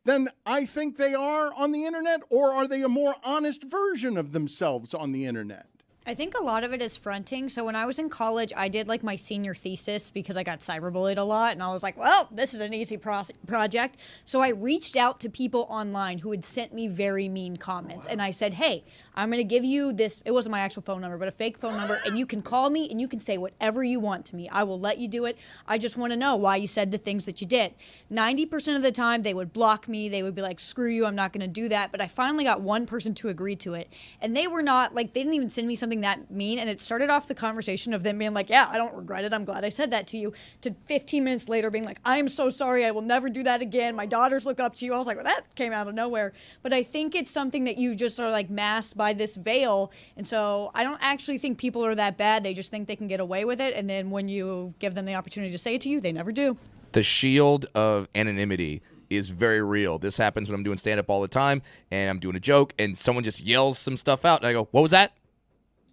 than I think they are on the internet, or are they a more honest version of themselves on the internet? I think a lot of it is fronting. So when I was in college, I did like my senior thesis because I got cyberbullied a lot. And I was like, well, this is an easy project. So I reached out to people online who had sent me very mean comments. And I said, hey, I'm going to give you this. It wasn't my actual phone number, but a fake phone number. And you can call me and you can say whatever you want to me. I will let you do it. I just want to know why you said the things that you did. 90% of the time, they would block me. They would be like, screw you, I'm not going to do that. But I finally got one person to agree to it. And they were not, like, they didn't even send me something that mean. And it started off the conversation of them being like, yeah, I don't regret it. I'm glad I said that to you. To 15 minutes later being like, I'm so sorry. I will never do that again. My daughters look up to you. I was like, well, that came out of nowhere. But I think it's something that you just are like masked by this veil. And so I don't actually think people are that bad. They just think they can get away with it. And then when you give them the opportunity to say it to you, they never do. The shield of anonymity is very real. This happens when I'm doing stand-up all the time, and I'm doing a joke, and someone just yells some stuff out, and I go, what was that?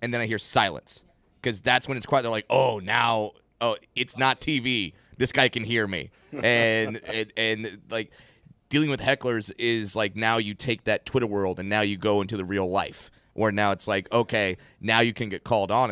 And then I hear silence, because that's when it's quiet. They're like, oh, it's not TV. This guy can hear me. And like, dealing with hecklers is like, now you take that Twitter world, and now you go into the real life, where now it's like, okay, now you can get called out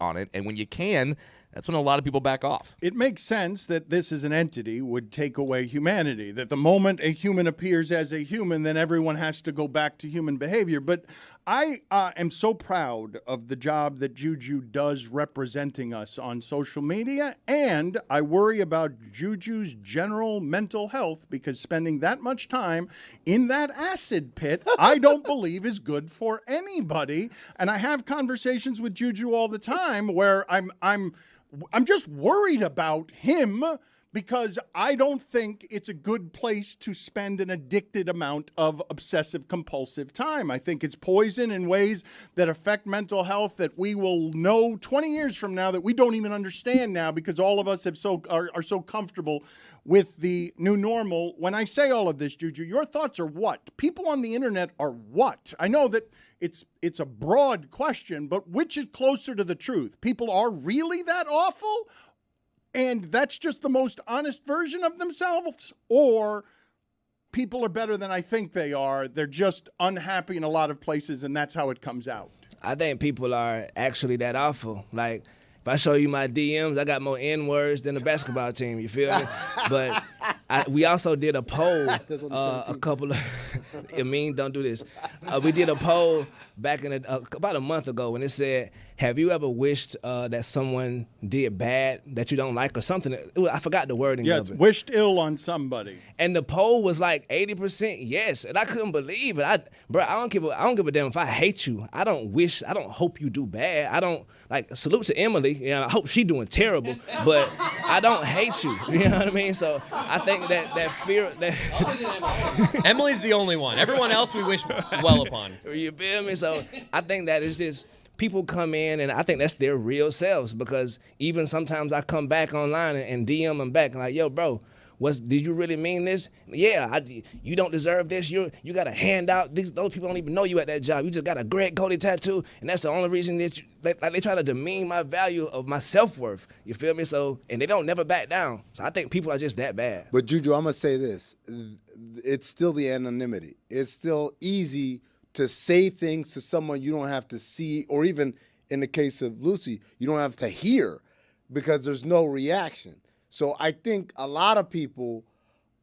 on it, and when you can, that's when a lot of people back off. It makes sense that this as an entity would take away humanity, that the moment a human appears as a human, then everyone has to go back to human behavior. But I am so proud of the job that Juju does representing us on social media, and I worry about Juju's general mental health because spending that much time in that acid pit, I don't believe is good for anybody. And I have conversations with Juju all the time where I'm just worried about him because I don't think it's a good place to spend an addicted amount of obsessive compulsive time. I think it's poison in ways that affect mental health that we will know 20 years from now that we don't even understand now because all of us are so comfortable with the new normal. When I say all of this, Juju, your thoughts are what? People on the internet are what? I know that it's a broad question, but which is closer to the truth? People are really that awful? And that's just the most honest version of themselves? Or people are better than I think they are. They're just unhappy in a lot of places, and that's how it comes out. I think people are actually that awful. Like, if I show you my DMs, I got more N-words than the basketball team, you feel me? But we also did a poll a couple of – don't do this. We did a poll back in about a month ago, and it said, have you ever wished that someone did bad that you don't like or something? I forgot the wording of it. Wished ill on somebody. And the poll was like 80% yes, and I couldn't believe it. I don't give a damn if I hate you. I don't hope you do bad. I don't, like, salute to Emily. You know, I hope she doing terrible, but I don't hate you. You know what I mean? So I think that fear that Emily's the only one. Everyone else we wish well upon. You feel me? So I think that is just people come in, and I think that's their real selves, because even sometimes I come back online and DM them back and like, yo, bro, did you really mean this? Yeah, you don't deserve this. You got a handout. Those people don't even know you at that job. You just got a Greg Cody tattoo, and that's the only reason that they try to demean my value of my self-worth. You feel me? So, and they don't never back down. So I think people are just that bad. But Juju, I'm gonna say this: it's still the anonymity. It's still easy to say things to someone you don't have to see, or even in the case of Lucy, you don't have to hear, because there's no reaction. So I think a lot of people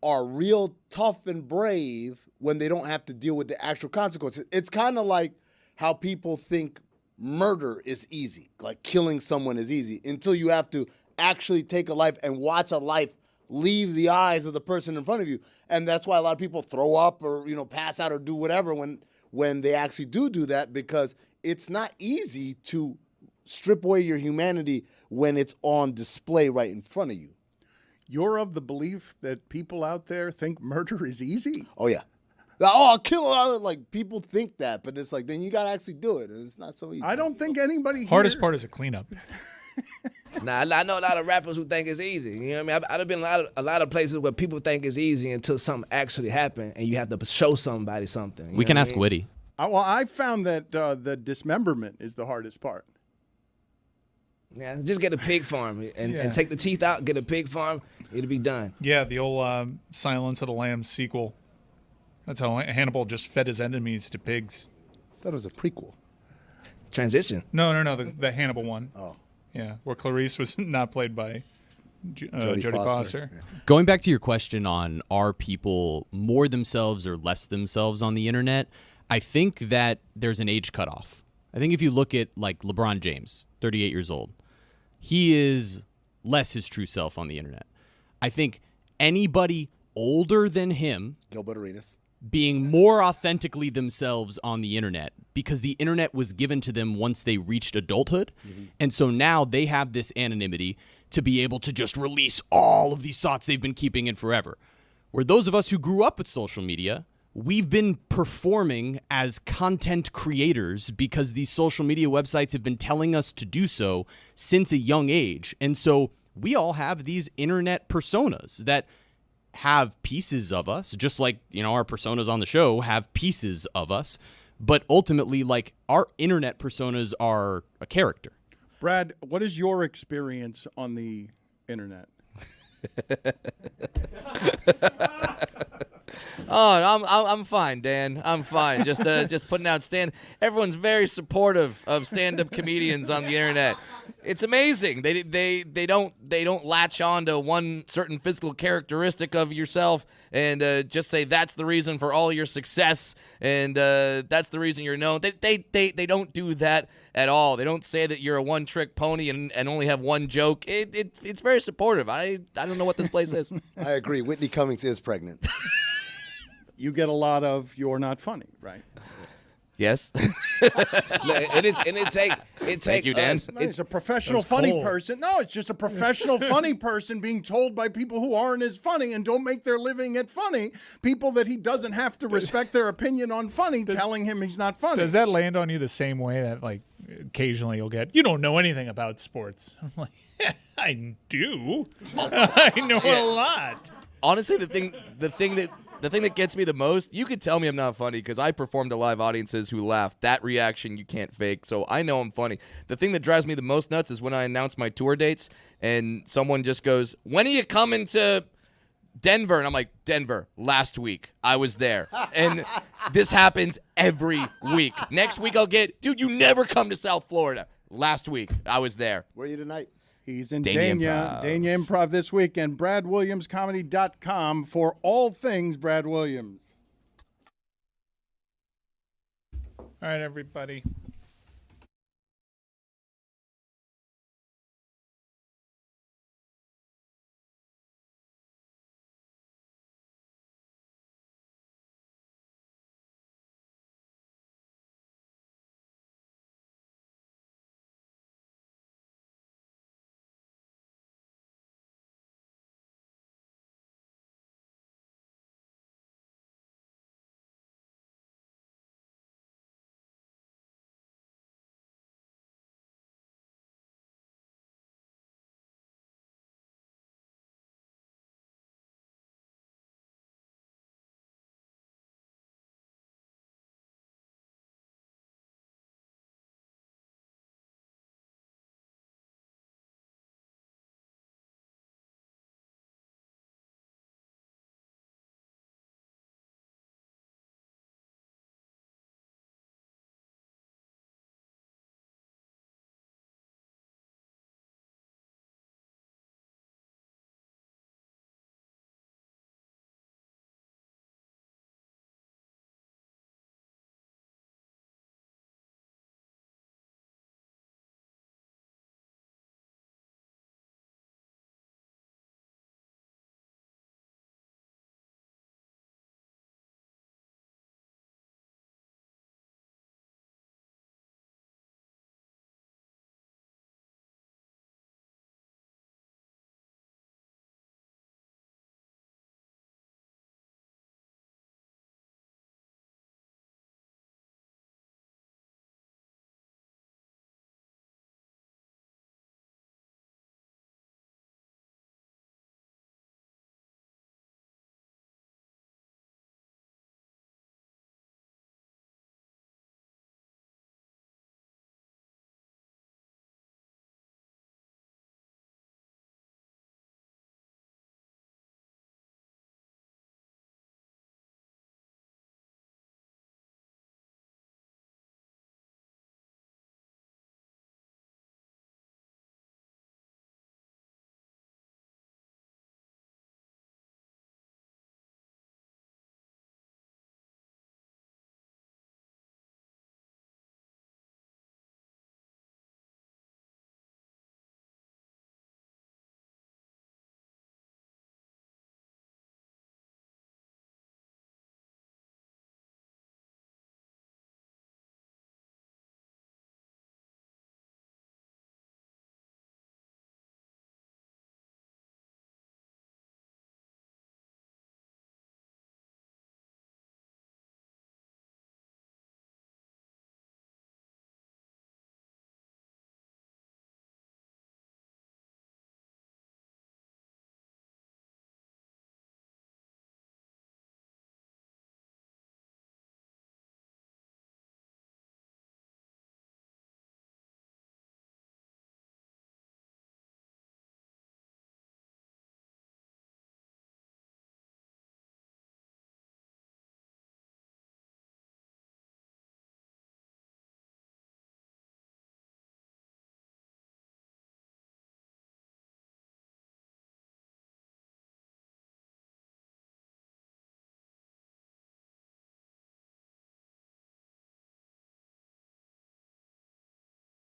are real tough and brave when they don't have to deal with the actual consequences. It's kind of like how people think murder is easy, like killing someone is easy, until you have to actually take a life and watch a life leave the eyes of the person in front of you. And that's why a lot of people throw up or, pass out or do whatever when they actually do that, because it's not easy to strip away your humanity when it's on display right in front of you. You're of the belief that people out there think murder is easy? Oh, yeah. I'll kill her. Like, people think that, but it's like, then you got to actually do it. And it's not so easy. I don't think anybody Hardest part is a cleanup. Nah, I know a lot of rappers who think it's easy. You know what I mean? I've been a lot of places where people think it's easy until something actually happened, and you have to show somebody something. We can ask Witty. Well, I found that the dismemberment is the hardest part. Yeah, just get a pig farm and take the teeth out, get a pig farm, it'll be done. Yeah, the old Silence of the Lambs sequel. That's how Hannibal just fed his enemies to pigs. That was a prequel. Transition. No, the Hannibal one. Oh. Yeah, where Clarice was not played by Jodie Foster. Yeah. Going back to your question on are people more themselves or less themselves on the internet, I think that there's an age cutoff. I think if you look at like LeBron James, 38 years old, he is less his true self on the internet. I think anybody older than him, Gilbert Arenas, being more authentically themselves on the internet because the internet was given to them once they reached adulthood. And so now they have this anonymity to be able to just release all of these thoughts they've been keeping in forever. Where those of us who grew up with social media, we've been performing as content creators because these social media websites have been telling us to do so since a young age. And so we all have these internet personas that have pieces of us, just like, our personas on the show have pieces of us. But ultimately, like, our internet personas are a character. Brad, what is your experience on the internet? I'm fine, Dan. I'm fine. Just putting out everyone's very supportive of stand-up comedians on the internet. It's amazing. They don't latch on to one certain physical characteristic of yourself and just say that's the reason for all your success and that's the reason you're known. They don't do that at all. They don't say that you're a one-trick pony and only have one joke. It's very supportive. I don't know what this place is. I agree. Whitney Cummings is pregnant. You get a lot of "you're not funny," right? Yes. it Thank you, Dan. It's a professional funny person. No, it's just a professional funny person being told by people who aren't as funny and don't make their living at funny. People that he doesn't have to respect their opinion on funny, telling him he's not funny. Does that land on you the same way that, like, occasionally you'll get, you don't know anything about sports? I'm like, I do. I know a lot. Honestly, the thing that gets me the most, you could tell me I'm not funny because I perform to live audiences who laugh. That reaction you can't fake, so I know I'm funny. The thing that drives me the most nuts is when I announce my tour dates and someone just goes, "When are you coming to Denver?" And I'm like, "Denver, last week. I was there." And this happens every week. Next week I'll get, "Dude, you never come to South Florida." Last week, I was there. Where are you tonight? He's in Dania Improv this weekend. BradWilliamsComedy.com for all things Brad Williams. All right, everybody.